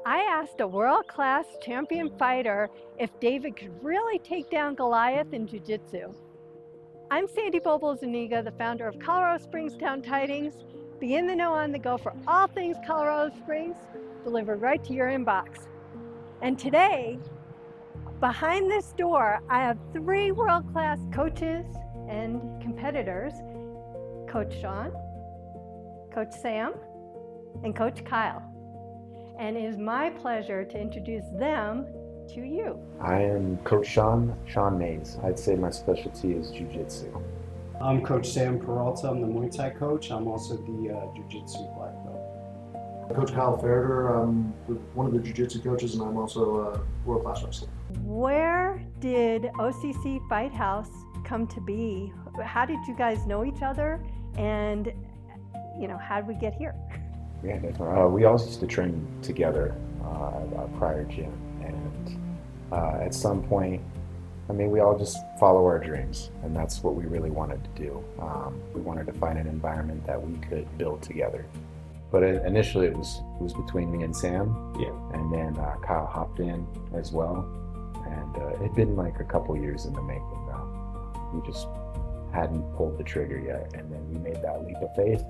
I asked a world-class champion fighter if David could really take down Goliath in Jiu-Jitsu. I'm Sandy Bobal-Zuniga, the founder of Colorado Springs Town Tidings. Be in the know on the go for all things Colorado Springs, delivered right to your inbox. And today, behind this door, I have three world-class coaches and competitors, Coach Sean, Coach Sam, and Coach Kyle. And it is my pleasure to introduce them to you. I am Coach Sean Mays. I'd say my specialty is Jiu-Jitsu. I'm Coach Sam Peralta. I'm the Muay Thai coach. I'm also the Jiu-Jitsu black belt. Coach Kyle Farrader. I'm one of the Jiu-Jitsu coaches, and I'm also a world-class wrestler. Where did OCC Fight House come to be? How did you guys know each other? And, how did we get here? Yeah, we all used to train together at our prior gym, and at some point, we all just follow our dreams, and that's what we really wanted to do. We wanted to find an environment that we could build together. But initially, it was between me and Sam, and then Kyle hopped in as well, and it'd been like a couple years in the making. We just hadn't pulled the trigger yet, and then we made that leap of faith.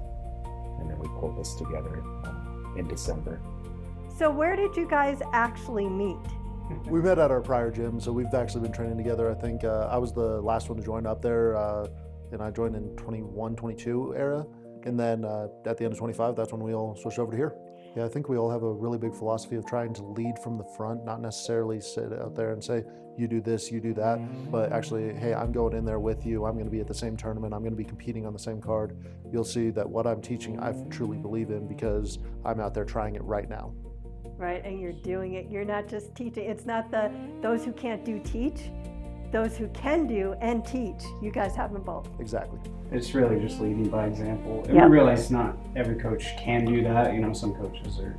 And then we pulled this together in December. So where did you guys actually meet? We met at our prior gym, so we've actually been training together. I think I was the last one to join up there, and I joined in 21, 22 era. And then at the end of 25, that's when we all switched over to here. Yeah, I think we all have a really big philosophy of trying to lead from the front, not necessarily sit out there and say, you do this, you do that, but actually, hey, I'm going in there with you. I'm going to be at the same tournament. I'm going to be competing on the same card. You'll see that what I'm teaching, I truly believe in because I'm out there trying it right now. Right, and you're doing it. You're not just teaching. It's not those who can't do teach, those who can do and teach. You guys have them both. Exactly. It's really just leading by example. And Yep. we realize not every coach can do that. Some coaches are,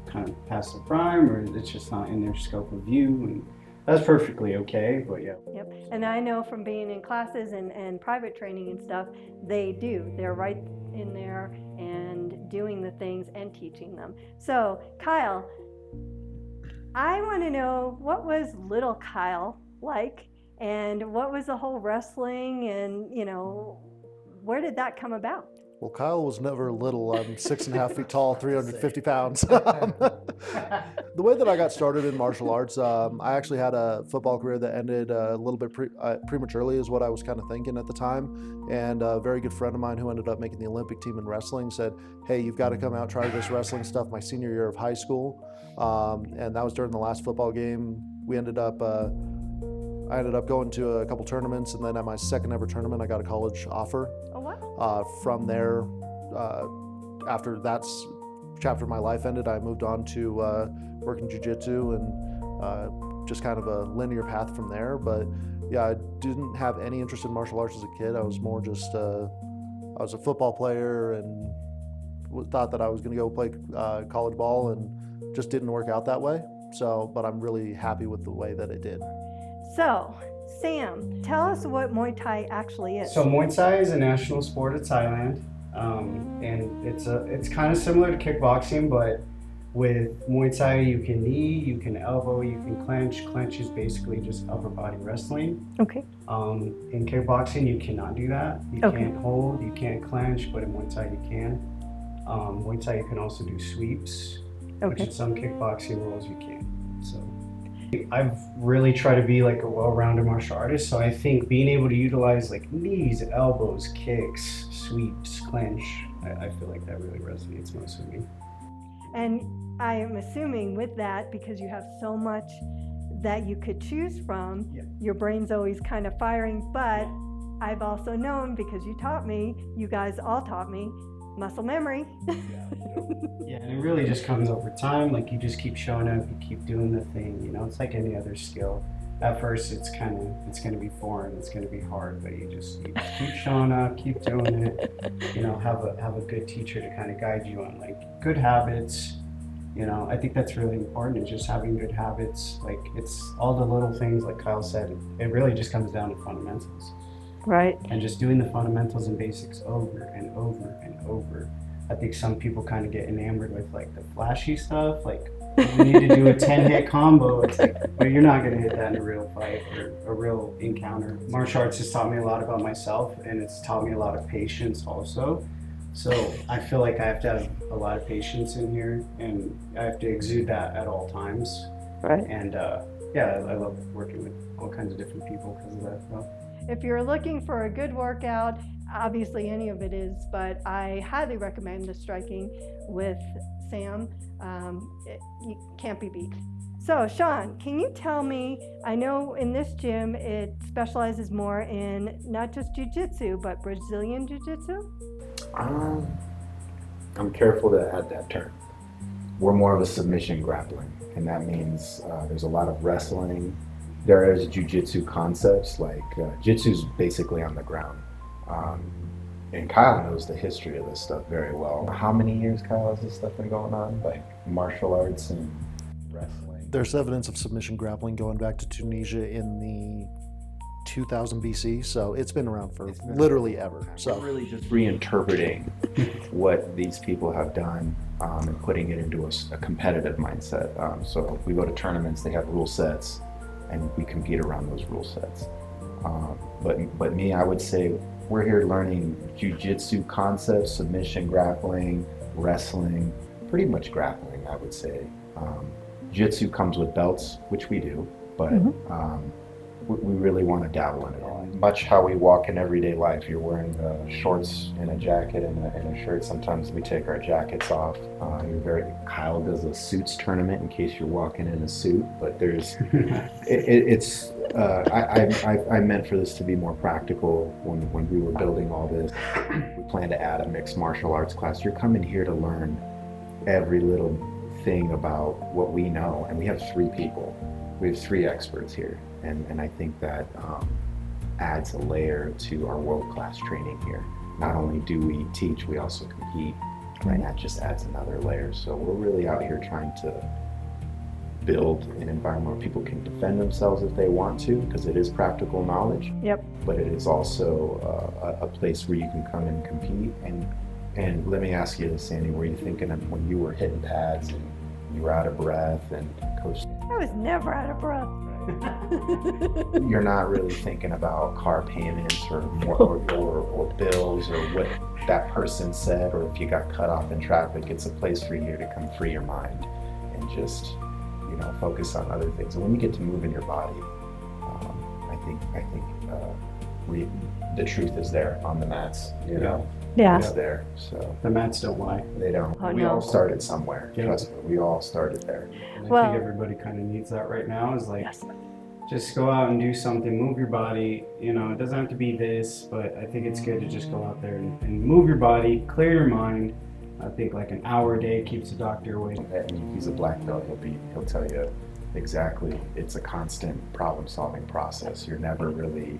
kind of past their prime, or it's just not in their scope of view. And that's perfectly okay, but yeah. Yep, and I know from being in classes and private training and stuff, they do. They're right in there and doing the things and teaching them. So, Kyle, I want to know, what was little Kyle like, and what was the whole wrestling, and, where did that come about? Well, Kyle was never little. I'm 6.5 feet tall, 350 pounds. The way that I got started in martial arts, I actually had a football career that ended a little bit prematurely is what I was kind of thinking at the time. And a very good friend of mine who ended up making the Olympic team in wrestling said, hey, you've got to come out, try this wrestling stuff my senior year of high school. And that was during the last football game. I ended up going to a couple tournaments, and then at my second ever tournament, I got a college offer. Oh, wow. From there, after that chapter of my life ended, I moved on to working jiu-jitsu and just kind of a linear path from there. But yeah, I didn't have any interest in martial arts as a kid. I was more just, I was a football player and thought that I was going to go play college ball, and just didn't work out that way. So, but I'm really happy with the way that it did. So, Sam, tell us what Muay Thai actually is. So Muay Thai is a national sport of Thailand, and it's kind of similar to kickboxing, but with Muay Thai you can knee, you can elbow, you can clench. Clench is basically just upper body wrestling. Okay. In kickboxing you cannot do that. You can't hold, you can't clench, but in Muay Thai you can. Muay Thai you can also do sweeps, which in some kickboxing rules you can't. So I've really tried to be like a well-rounded martial artist, so I think being able to utilize like knees, elbows, kicks, sweeps, clench, I feel like that really resonates most with me. And I am assuming with that, because you have so much that you could choose from, your brain's always kind of firing, but I've also known, because you guys all taught me, muscle memory. Yeah, and it really just comes over time. Like you just keep showing up, you keep doing the thing. It's like any other skill. At first, it's going to be foreign, it's going to be hard, but you just keep showing up, keep doing it. Have a good teacher to kind of guide you on like good habits. I think that's really important. Is just having good habits. Like it's all the little things, like Kyle said. It really just comes down to fundamentals. Right. And just doing the fundamentals and basics over and over and over. I think some people kind of get enamored with like the flashy stuff, like We need to do a 10-hit combo. It's like, well, you're not gonna hit that in a real fight or a real encounter. Martial arts has taught me a lot about myself, and it's taught me a lot of patience also. So I feel like I have to have a lot of patience in here, and I have to exude that at all times. Right. And yeah, I love working with all kinds of different people because of that. So. If you're looking for a good workout, obviously any of it is, but I highly recommend the striking with Sam. You can't be beat. So Sean, can you tell me, I know in this gym it specializes more in not just Jiu-Jitsu, but Brazilian Jiu-Jitsu? I'm careful to add that term. We're more of a submission grappling, and that means there's a lot of wrestling. There is Jiu-Jitsu concepts, like Jitsu's basically on the ground. And Kyle knows the history of this stuff very well. How many years, Kyle, has this stuff been going on? Like martial arts and wrestling? There's evidence of submission grappling going back to Tunisia in the 2000 BC, so it's been around for literally ever. So really just reinterpreting what these people have done and putting it into a competitive mindset. So if we go to tournaments, they have rule sets, and we compete around those rule sets. But me, I would say we're here learning Jiu-Jitsu concepts, submission grappling, wrestling, pretty much grappling, I would say. Jiu-Jitsu comes with belts, which we do, but we really want to dabble in it all. Much how we walk in everyday life. You're wearing shorts and a jacket and a shirt. Sometimes we take our jackets off. Kyle does a suits tournament in case you're walking in a suit, but there's, I meant for this to be more practical when we were building all this. We plan to add a mixed martial arts class. You're coming here to learn every little thing about what we know, and we have 3 people. We have 3 experts here, and I think that adds a layer to our world-class training here. Not only do we teach, we also compete, and that just adds another layer. So we're really out here trying to build an environment where people can defend themselves if they want to, because it is practical knowledge. Yep. But it is also a place where you can come and compete. And let me ask you this, Sandy, were you thinking of when you were hitting pads and you were out of breath and coach? I was never out of breath. You're not really thinking about car payments or bills or what that person said, or if you got cut off in traffic. It's a place for you to come free your mind and just, focus on other things. And when you get to move in your body, I think the truth is there on the mats. Yeah. It's there. So The mats don't lie. they don't. Oh, We no. all started somewhere. Yeah. Trust me, we all started there. And I Well- think everybody kind of needs that right now. Is like, Yes. just go out and do something, move your body. It doesn't have to be this, but I think it's good to just go out there and move your body, clear your mind. I think like an hour a day keeps the doctor away. I mean, he's a black belt. He'll tell you exactly. It's a constant problem-solving process. You're never really.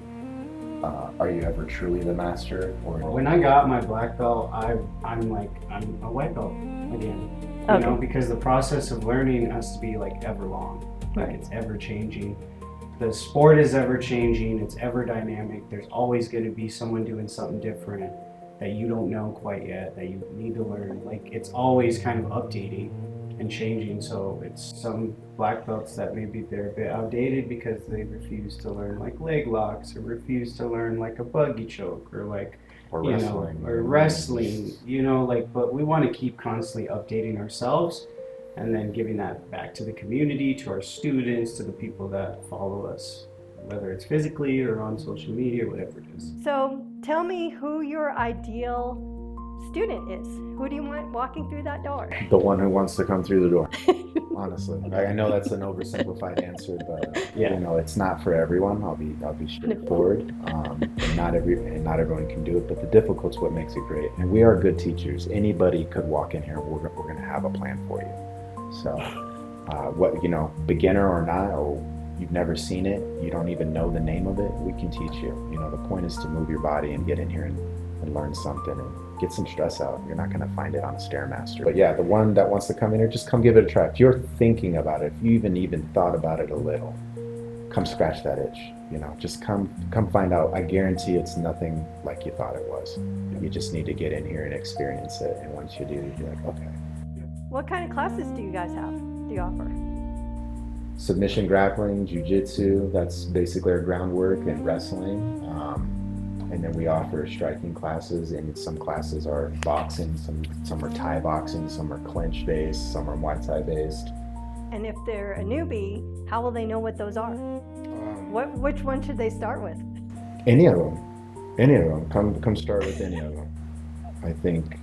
Are you ever truly the master? Or When I got my black belt, I'm a white belt again. Okay. Because the process of learning has to be like ever long. Like Right. it's ever changing. The sport is ever changing. It's ever dynamic. There's always going to be someone doing something different that you don't know quite yet, that you need to learn. Like it's always kind of updating and changing. So it's some black belts that maybe they're a bit outdated because they refuse to learn like leg locks, or refuse to learn like a buggy choke, or like wrestling. or wrestling, but we want to keep constantly updating ourselves and then giving that back to the community, to our students, to the people that follow us, whether it's physically or on social media, whatever it is. So tell me who your ideal student is. Who do you want walking through that door? The one who wants to come through the door. Honestly, I know that's an oversimplified answer, but it's not for everyone. I'll be straightforward. And not everyone can do it, but the difficult's what makes it great. And we are good teachers. Anybody could walk in here. We're going to have a plan for you. So, beginner or not, or you've never seen it, you don't even know the name of it, we can teach you. The point is to move your body and get in here and learn something and get some stress out. You're not going to find it on a Stairmaster. But yeah, the one that wants to come in here, just come give it a try. If you're thinking about it, if you even thought about it a little, come scratch that itch. Just come find out. I guarantee it's nothing like you thought it was. You just need to get in here and experience it. And once you do, you're like, okay. What kind of classes do you guys have? do you offer? Submission grappling, jiu-jitsu, that's basically our groundwork, and wrestling. And then we offer striking classes, and some classes are boxing, some are Thai boxing, some are clinch based, some are Muay Thai based. And if they're a newbie, how will they know what those are? Which one should they start with? Any of them. Come start with any of them. I think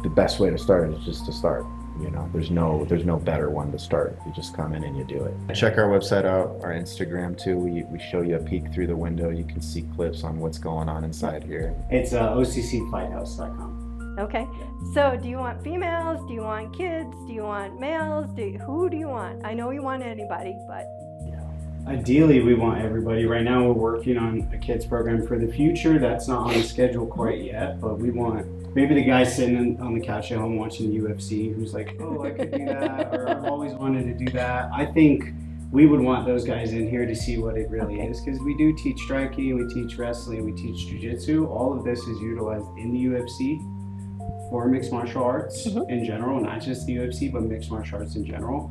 the best way to start is just to start. You know, there's no better one to start. You just come in and you do it. Check our website out, our Instagram too. We show you a peek through the window. You can see clips on what's going on inside here. It's OCCFightHouse.com. Okay. So do you want females? Do you want kids? Do you want males? Who do you want? I know you want anybody, but... Ideally, we want everybody. Right now, we're working on a kids program for the future. That's not on the schedule quite yet, but we want maybe the guy sitting on the couch at home watching UFC who's like, oh, I could do that, or I've always wanted to do that. I think we would want those guys in here to see what it really is, because we do teach striking, we teach wrestling, we teach jiu-jitsu. All of this is utilized in the UFC for mixed martial arts in general, not just the UFC, but mixed martial arts in general.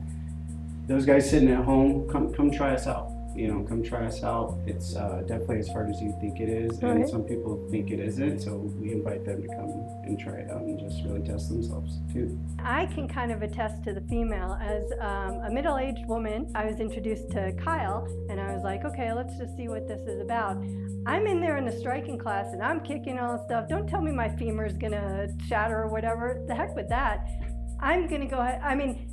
Those guys sitting at home, come try us out. Come try us out. It's definitely as hard as you think it is, and some people think it isn't, so we invite them to come and try it out and just really test themselves too. I can kind of attest to the female. As a middle-aged woman, I was introduced to Kyle, and I was like, okay, let's just see what this is about. I'm in there in the striking class, and I'm kicking all this stuff. Don't tell me my femur's gonna shatter or whatever. The heck with that. I'm gonna go ahead. I mean,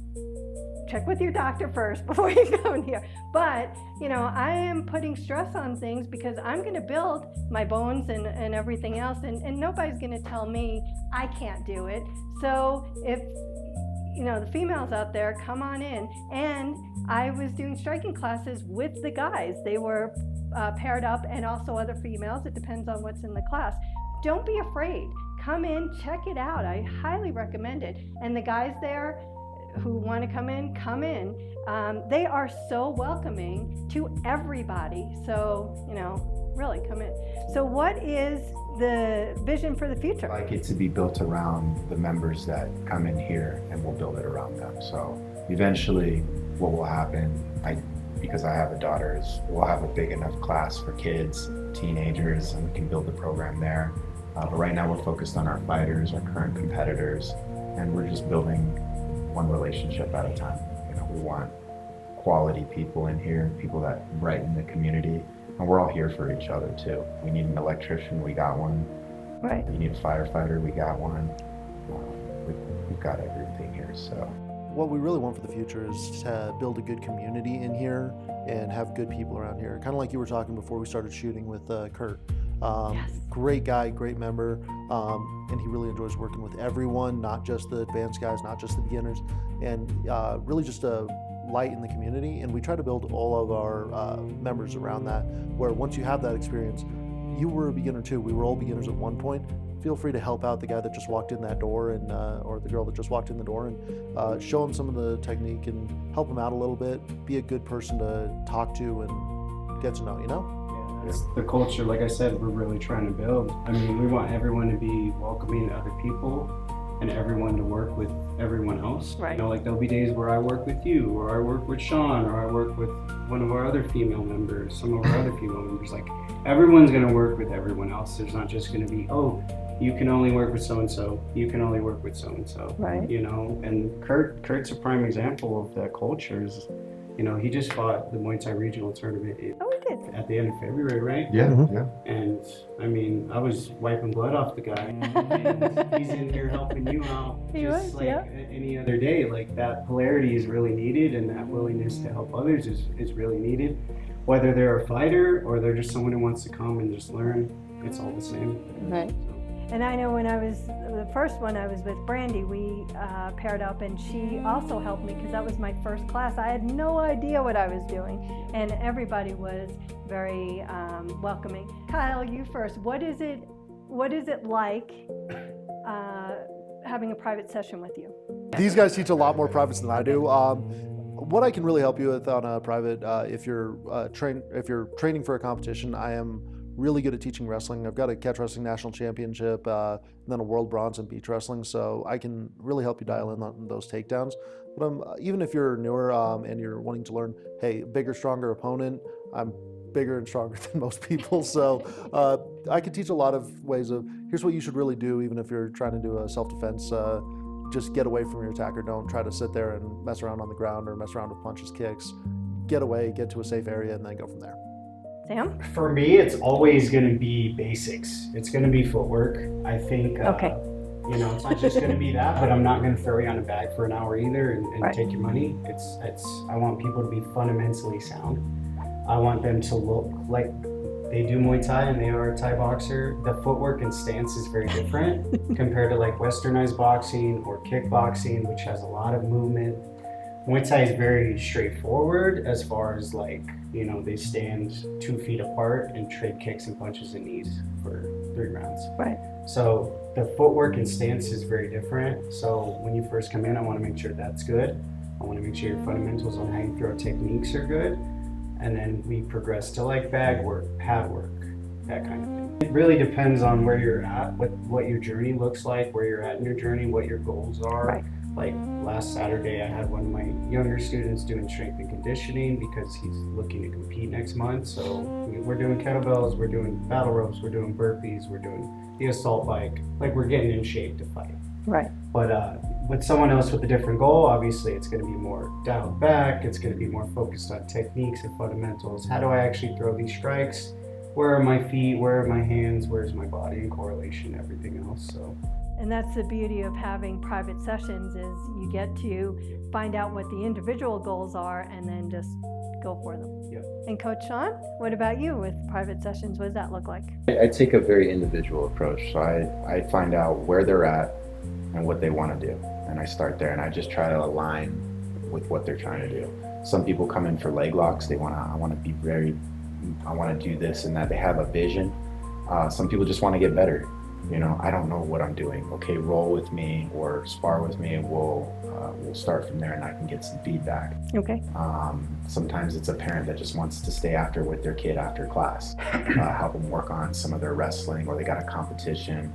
check with your doctor first before you go in here. But, I am putting stress on things because I'm going to build my bones and everything else, and nobody's going to tell me I can't do it. So if, the females out there, come on in. And I was doing striking classes with the guys. They were paired up, and also other females. It depends on what's in the class. Don't be afraid. Come in, check it out. I highly recommend it. And the guys there who want to come in, they are so welcoming to everybody. So, really come in. So what is the vision for the future? I like it to be built around the members that come in here, and we'll build it around them. So eventually what will happen, because I have a daughter, is we'll have a big enough class for kids, teenagers, and we can build the program there. But right now we're focused on our fighters, our current competitors, and we're just building one relationship at a time. We want quality people in here, people that brighten the community, and we're all here for each other too. We need an electrician, we got one. Right. You need a firefighter, we got one. We've got everything here, so. What we really want for the future is to build a good community in here and have good people around here. Kind of like you were talking before we started shooting with Kurt. Yes. Great guy, great member, and he really enjoys working with everyone, not just the advanced guys, not just the beginners, and really just a light in the community. And we try to build all of our members around that, where once you have that experience, you were a beginner too. We were all beginners at one point. Feel free to help out the guy that just walked in that door, and or the girl that just walked in the door, and show him some of the technique and help him out a little bit. Be a good person to talk to and get to know, That's the culture, like I said, we're really trying to build. I mean, we want everyone to be welcoming to other people and everyone to work with everyone else. Right. Like there'll be days where I work with you, or I work with Sean, or I work with one of our other female members, some of our other female members. Like everyone's gonna work with everyone else. There's not just gonna be, oh, you can only work with so-and-so, you can only work with so-and-so. Right. And Kurt's a prime example of that culture. He just fought the Muay Thai regional tournament at the end of February, right? Yeah, yeah. And I mean, I was wiping blood off the guy, and he's in here helping you out any other day. Like that polarity is really needed, and that willingness to help others is really needed. Whether they're a fighter or they're just someone who wants to come and just learn, it's all the same. Right. And I know when I was, the first one I was with Brandy, we paired up, and she also helped me because that was my first class. I had no idea what I was doing, and everybody was very welcoming. Kyle, you first. What is it like having a private session with you? These guys teach a lot more privates than I do. What I can really help you with on a private, if you're training for a competition, I am really good at teaching wrestling. I've got a catch wrestling national championship, and then a world bronze in beach wrestling, so I can really help you dial in on those takedowns. But even if you're newer and you're wanting to learn, hey, bigger, stronger opponent, I'm bigger and stronger than most people, so I can teach a lot of ways of, here's what you should really do, even if you're trying to do a self-defense. Just get away from your attacker. Don't try to sit there and mess around on the ground or mess around with punches, kicks. Get away, get to a safe area, and then go from there. Sam? For me, it's always going to be basics. It's going to be footwork. I think, Okay. you know, it's not just going to be that, but I'm not going to throw you on a bag for an hour either and Right. take your money. I want people to be fundamentally sound. I want them to look like they do Muay Thai and they are a Thai boxer. The footwork and stance is very different compared to like westernized boxing or kickboxing, which has a lot of movement. Muay Thai is very straightforward as far as like, you know, they stand 2 feet apart and trade kicks and punches and knees for 3 rounds. Right. So the footwork and stance is very different. So when you first come in, I want to make sure that's good. I want to make sure your fundamentals on how you throw techniques are good. And then we progress to like bag work, pad work, that kind of thing. It really depends on where you're at, what your journey looks like, where you're at in your journey, what your goals are. Right. Like last Saturday, I had one of my younger students doing strength and conditioning because he's looking to compete next month. So we're doing kettlebells, we're doing battle ropes, we're doing burpees, we're doing the assault bike. Like we're getting in shape to fight. Right. But with someone else with a different goal, obviously it's going to be more dialed back. It's going to be more focused on techniques and fundamentals. How do I actually throw these strikes? Where are my feet? Where are my hands? Where's my body in correlation? Everything else. So. And that's the beauty of having private sessions is you get to find out what the individual goals are and then just go for them. Yep. And Coach Sean, what about you with private sessions? What does that look like? I take a very individual approach. So I find out where they're at and what they want to do. And I start there and I just try to align with what they're trying to do. Some people come in for leg locks. I want to do this and that. They have a vision. Some people just want to get better. You know, I don't know what I'm doing. Okay, roll with me or spar with me and we'll start from there and I can get some feedback. Okay. Sometimes it's a parent that just wants to stay after with their kid after class, help them work on some of their wrestling or they got a competition.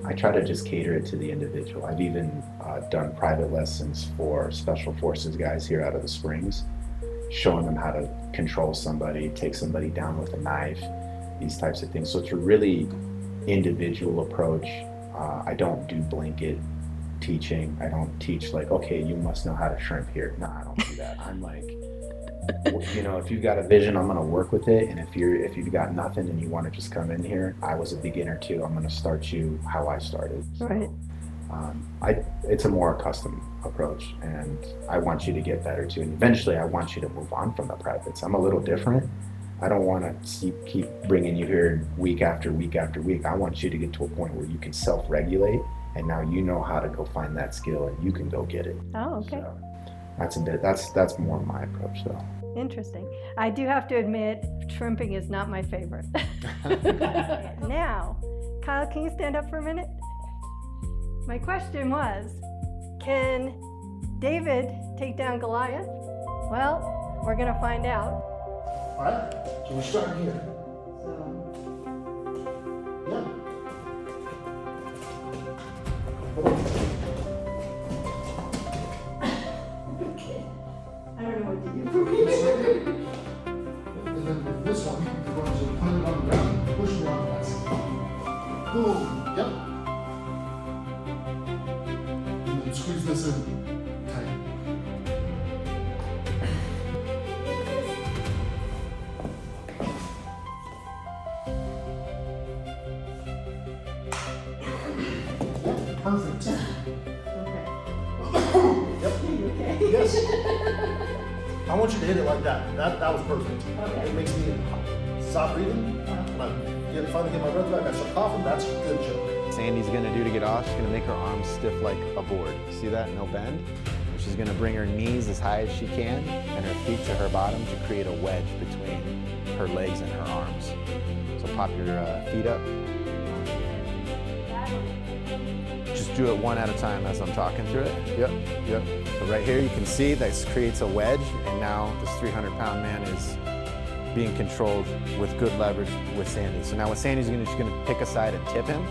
I try to just cater it to the individual. I've even done private lessons for special forces guys here out of the Springs, showing them how to control somebody, take somebody down with a knife, these types of things. So it's a really individual approach. I don't do blanket teaching. I don't teach like, okay, you must know how to shrimp here. No, I don't do that. I'm like, you know, if you've got a vision, I'm going to work with it. And if you've got nothing and you want to just come in here, I was a beginner too. I'm going to start you how I started. So, Right. It's a more custom approach, and I want you to get better too. And eventually, I want you to move on from the privates. I'm a little different. I don't want to keep bringing you here week after week after week. I want you to get to a point where you can self-regulate, and now you know how to go find that skill, and you can go get it. Oh, okay. So that's more my approach, though. Interesting. I do have to admit, shrimping is not my favorite. Now, Kyle, can you stand up for a minute? My question was, can David take down Goliath? Well, we're going to find out. All right, so we're starting here. Yeah. I don't know what to do for me. And then with this one, you're going to put it on the ground, push me on that side. Boom, yep. And then squeeze this in tight. Yep, perfect. Okay. Yep. Okay. Yes. I want you to hit it like that. That was perfect. Okay. It makes me stop breathing. When I finally get my breath back, I start coughing. That's a good joke. Sandy's gonna do to get off, she's gonna make her arms stiff like a board. See that? No bend. And she's gonna bring her knees as high as she can and her feet to her bottom to create a wedge between her legs and her arms. So pop your feet up. Just do it one at a time as I'm talking through it. Yep, yep. So right here you can see that creates a wedge, and now this 300-pound man is being controlled with good leverage with Sandy. So now what Sandy's she's gonna pick a side and tip him.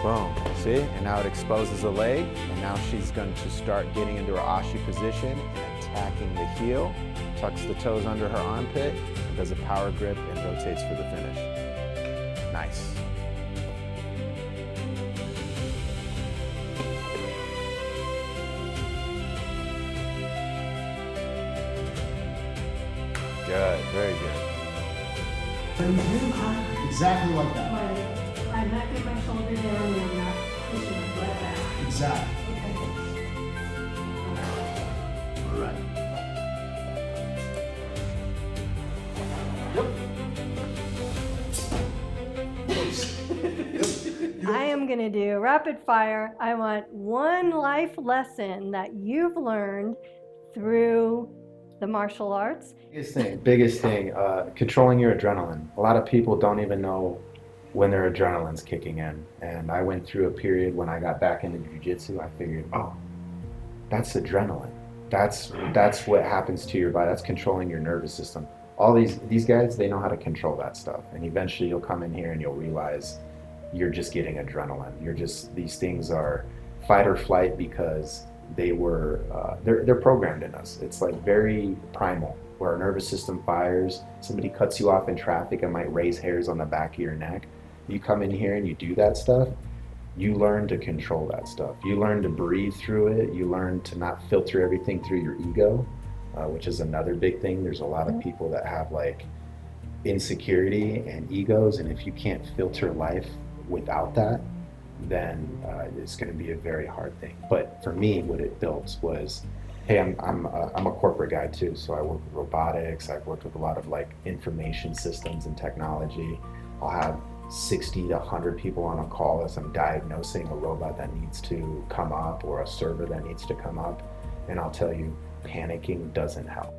Boom, see? And now it exposes the leg, and now she's going to start getting into her ashi position and attacking the heel, tucks the toes under her armpit, does a power grip, and rotates for the finish. Nice. Good, very good. Exactly like that. I'm not getting my shoulder down and I'm not pushing my butt back. Exactly. All right. I am going to do rapid fire. I want one life lesson that you've learned through the martial arts. Biggest thing, controlling your adrenaline. A lot of people don't even know when their adrenaline's kicking in. And I went through a period when I got back into jiu-jitsu, I figured, oh, that's adrenaline. That's what happens to your body. That's controlling your nervous system. All these guys, they know how to control that stuff. And eventually you'll come in here and you'll realize you're just getting adrenaline. These things are fight or flight because they're programmed in us. It's like very primal, where our nervous system fires. Somebody cuts you off in traffic, it might raise hairs on the back of your neck. You come in here and you do that stuff, you learn to control that stuff. You learn to breathe through it. You learn to not filter everything through your ego, which is another big thing. There's a lot of people that have like insecurity and egos, and if you can't filter life without that, then it's going to be a very hard thing. But for me, what it built was, hey, I'm a corporate guy too, so I work with robotics. I've worked with a lot of like information systems and technology. I'll have 60 to 100 people on a call as I'm diagnosing a robot that needs to come up or a server that needs to come up, and I'll tell you, panicking doesn't help.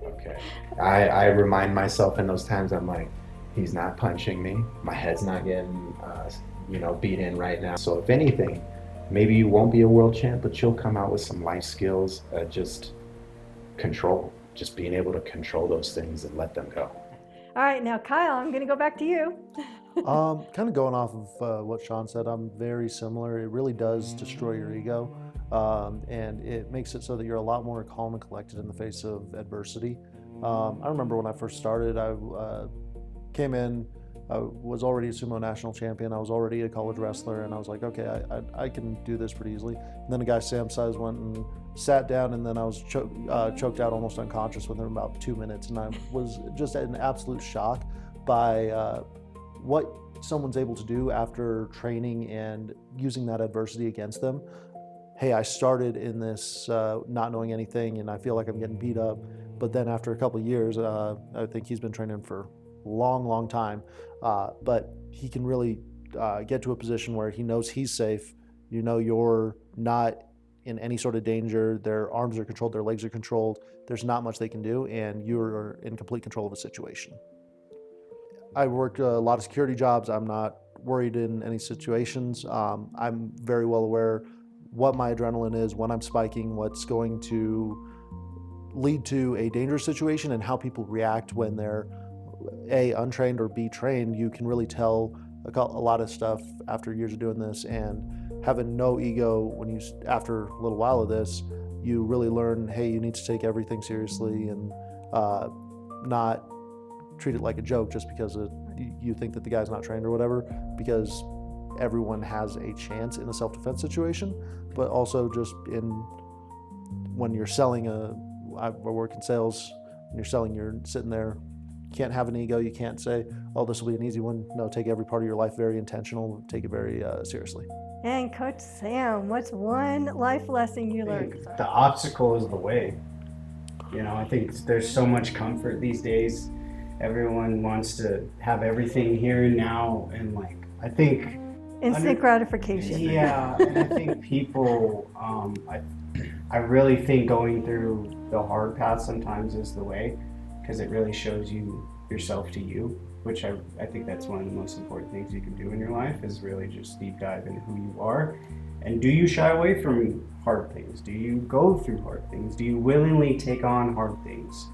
Okay, I remind myself in those times, I'm like, he's not punching me, my head's not getting beat in right now. So if anything, maybe you won't be a world champ, but you'll come out with some life skills, just being able to control those things and let them go. All right, now Kyle, I'm going to go back to you. Kind of going off of what Sean said, I'm very similar. It really does destroy your ego, and it makes it so that you're a lot more calm and collected in the face of adversity. I remember when I first started, I came in, I was already a sumo national champion, I was already a college wrestler, and I was like, okay, I can do this pretty easily. And then a guy Sam size went and sat down, and then I was choked out almost unconscious within about 2 minutes, and I was just in absolute shock by what someone's able to do after training and using that adversity against them. Hey, I started in this not knowing anything, and I feel like I'm getting beat up, but then after a couple of years, I think he's been training for long time, but he can really get to a position where he knows he's safe. You know, you're not in any sort of danger. Their arms are controlled, their legs are controlled. There's not much they can do, and you're in complete control of a situation. I worked a lot of security jobs. I'm not worried in any situations. I'm very well aware what my adrenaline is, when I'm spiking, what's going to lead to a dangerous situation, and how people react when they're A, untrained, or B, trained. You can really tell a lot of stuff after years of doing this, and having no ego. When after a little while of this, you really learn, hey, you need to take everything seriously and not treat it like a joke just because you think that the guy's not trained or whatever, because everyone has a chance in a self-defense situation. But also just when you're selling I work in sales, when you're selling, you're sitting there, you can't have an ego. You can't say, oh, this will be an easy one. No, take every part of your life very intentional, take it very seriously. And Coach Sam, what's one life lesson you learned? The obstacle is the way. I think there's so much comfort these days. Everyone wants to have everything here and now, and I think instant gratification. Yeah, and I think people, I really think going through the hard path sometimes is the way, because it really shows you yourself to you, which I think that's one of the most important things you can do in your life, is really just deep dive into who you are. And do you shy away from hard things? Do you go through hard things? Do you willingly take on hard things?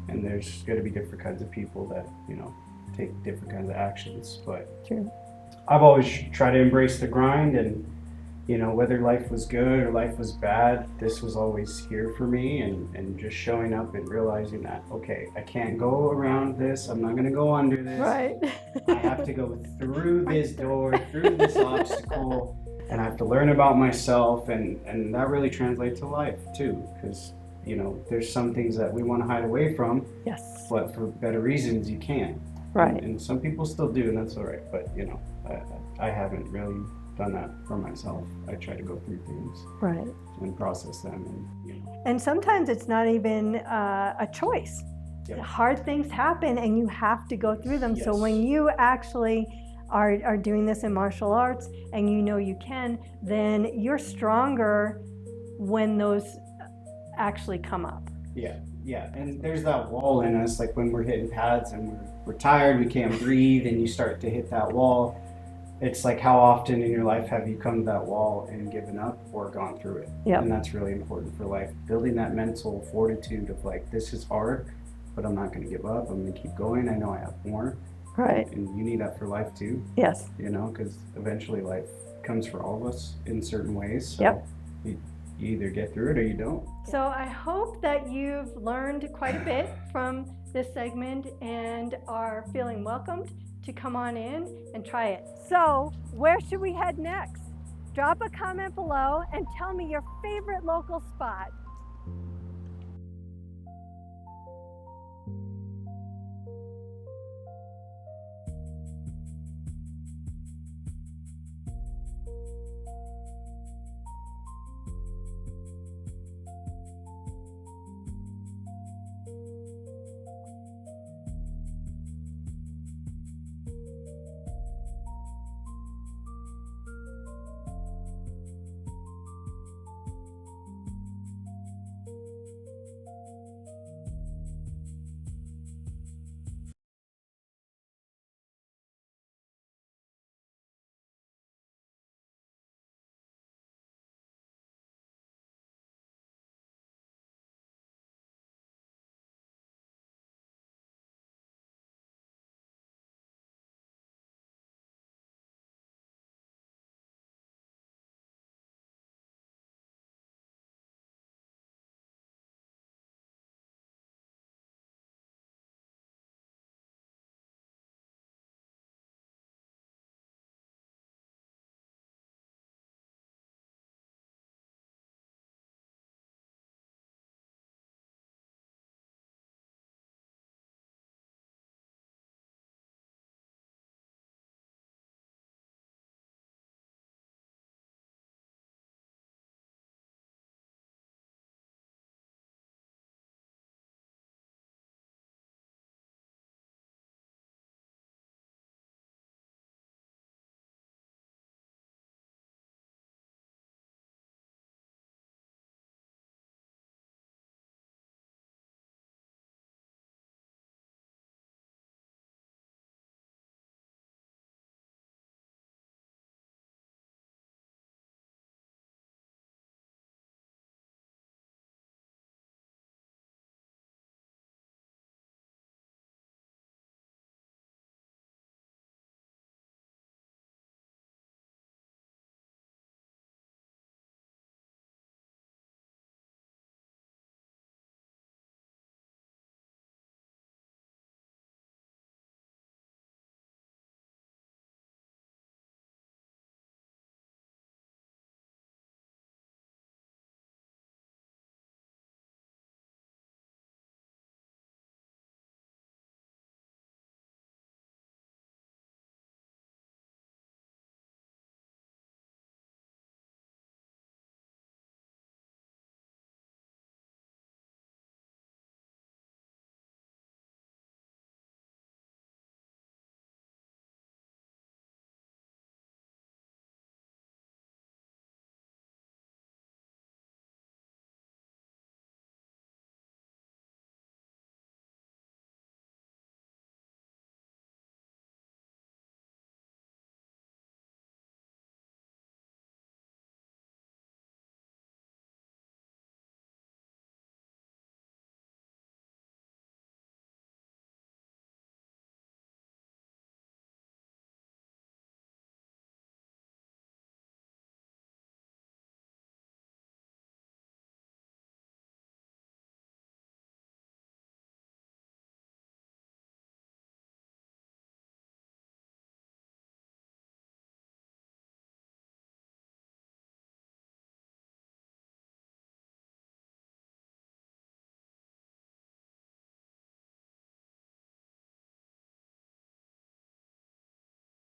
and there's going to be different kinds of people that, you know, take different kinds of actions. But True. I've always tried to embrace the grind, and you know, whether life was good or life was bad, this was always here for me, and just showing up and realizing that, okay, I can't go around this, I'm not going to go under this. Right. I have to go through this door, through this obstacle, and I have to learn about myself, and that really translates to life too, because, you know, there's some things that we want to hide away from, Yes. but for better reasons you can't. Right. And some people still do, and that's all right, but you know, I haven't really done that for myself. I try to go through things Right. and process them, and you know. And sometimes it's not even a choice. Yep. Hard things happen and you have to go through them. So Yes. when you actually are doing this in martial arts and you know you can, then you're stronger when those actually come up. Yeah, yeah, and there's that wall in us, like when we're hitting pads and we're tired, we can't breathe, and you start to hit that wall. It's like, how often in your life have you come to that wall and given up or gone through it? Yep. And that's really important for life. Building that mental fortitude of like, this is hard, but I'm not going to give up. I'm going to keep going. I know I have more. Right. And you need that for life too, Yes. you know, because eventually life comes for all of us in certain ways. So Yep. you either get through it or you don't. So I hope that you've learned quite a bit from this segment and are feeling welcomed to come on in and try it. So where should we head next? Drop a comment below and tell me your favorite local spot.